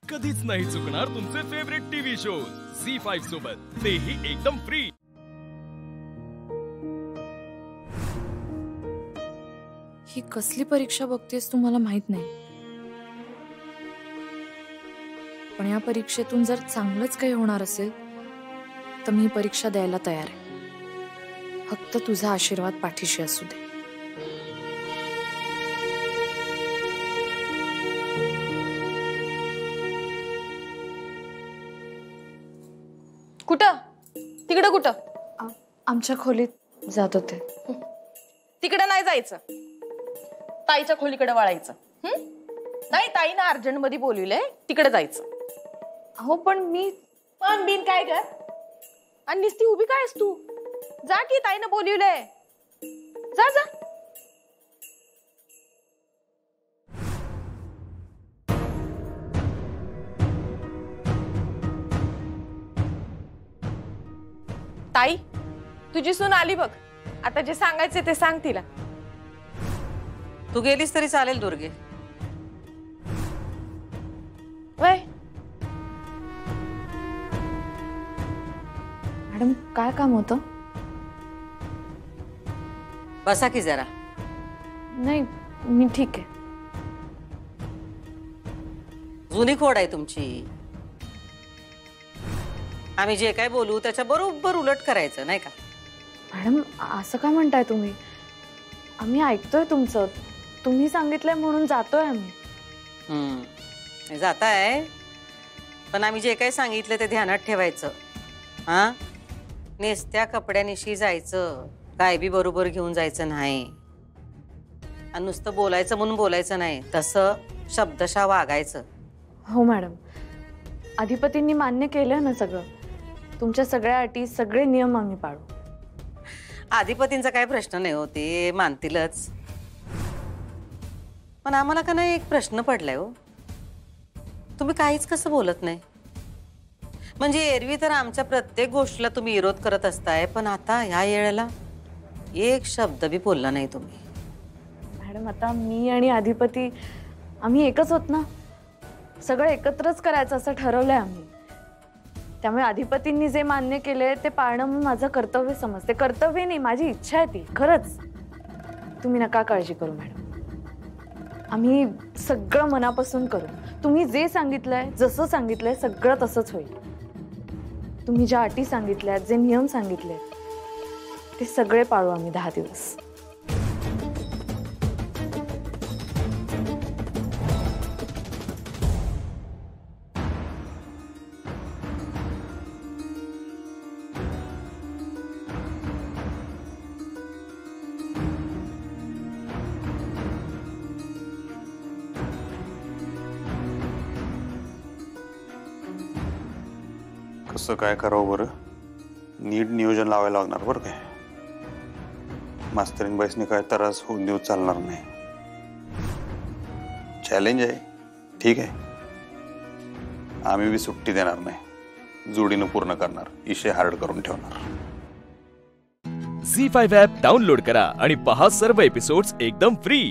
कधीच नाही चुकणार तुमचे फेवरेट टीव्ही शोज झी5 सोबत, तेही एकदम फ्री। ही कसली परीक्षा बघतेस तुम्हाला माहित नाही, पण या परीक्षेतून जर चांगलंच काही होणार असेल तर मी ही परीक्षा द्यायला तयार आहे। फक्त तुझा आशीर्वाद पाठीशी असू दे। कुठं? तिकडे कुठं? आमच्या खोलीत जात होते। तिकडे नाही जायचं, ताईच्या खोलीकडे वळायचं। नाही, ताईनं अर्जंट मध्ये बोलवलंय, तिकडे जायचं। हो पण मी पण बिन काय कर आणि नुसती उभी काय आहेस तू? जा की, ताईनं बोलवलंय, जा जा। ताई, तुझी सून आली बघ। आता जे सांगायचे ते सांग तिला। तू गेलीस तरी चालेल दुर्गे। वय मॅडम, काय काम होतं? बसा की जरा। नाही, मी ठीक आहे। जुनी खोड आहे तुमची। आम्ही जे काय बोलू त्याच्या बरोबर उलट करायचं, नाही का? मॅडम, असं का म्हणताय तुम्ही? आम्ही ऐकतोय तुमचं, तुम्ही सांगितलंय म्हणून जातोय आम्ही। जाताय, पण आम्ही जे काय सांगितलं ते ध्यानात ठेवायचं। हा, नेसत्या कपड्यानिशी जायचं, काय बी बरोबर घेऊन जायचं नाही। आणि नुसतं बोलायचं म्हणून बोलायचं नाही, तसं शब्दशः वागायचं। हो मॅडम, अधिपतींनी मान्य केलं ना सगळं। तुमच्या सगळ्या अटी, सगळे नियम आम्ही पाळू। अधिपतींचा काय प्रश्न नाही होते, मानतीलच। पण आम्हाला का नाही एक प्रश्न पडलाय हो, तुम्ही काहीच कसं बोलत नाही? म्हणजे एरवी तर आमच्या प्रत्येक गोष्टीला तुम्ही विरोध करत असताय, पण आता ह्या वेळेला एक शब्द बी बोलला नाही तुम्ही। मॅडम, आता मी आणि अधिपती आम्ही एकच होत ना, सगळं एकत्रच करायचं असं ठरवलंय आम्ही। त्यामुळे अधिपतींनी जे मान्य केले ते पाळणं मी माझं कर्तव्य समजते। कर्तव्य नाही, माझी इच्छा आहे ती, खरंच। तुम्ही नका काळजी करू मॅडम, आम्ही सगळं मनापासून करू। तुम्ही जे सांगितलंय, जसं सांगितलंय, सगळं तसंच होईल। तुम्ही ज्या अटी सांगितल्यात, जे नियम सांगितले, ते सगळे पाळू आम्ही 10 दिवस। कसं काय करावं बरं? नीट नियोजन लावायला लागणार बरं काय। मास्तरीन बाईसने काय त्रास होऊन देऊ चालणार नाही। चॅलेंज आहे, ठीक आहे। आम्ही बी सुट्टी देणार नाही, जोडीनं पूर्ण करणार, इशे हार्ड करून ठेवणार। झी5 ॲप डाउनलोड करा आणि पहा सर्व एपिसोड्स एकदम फ्री।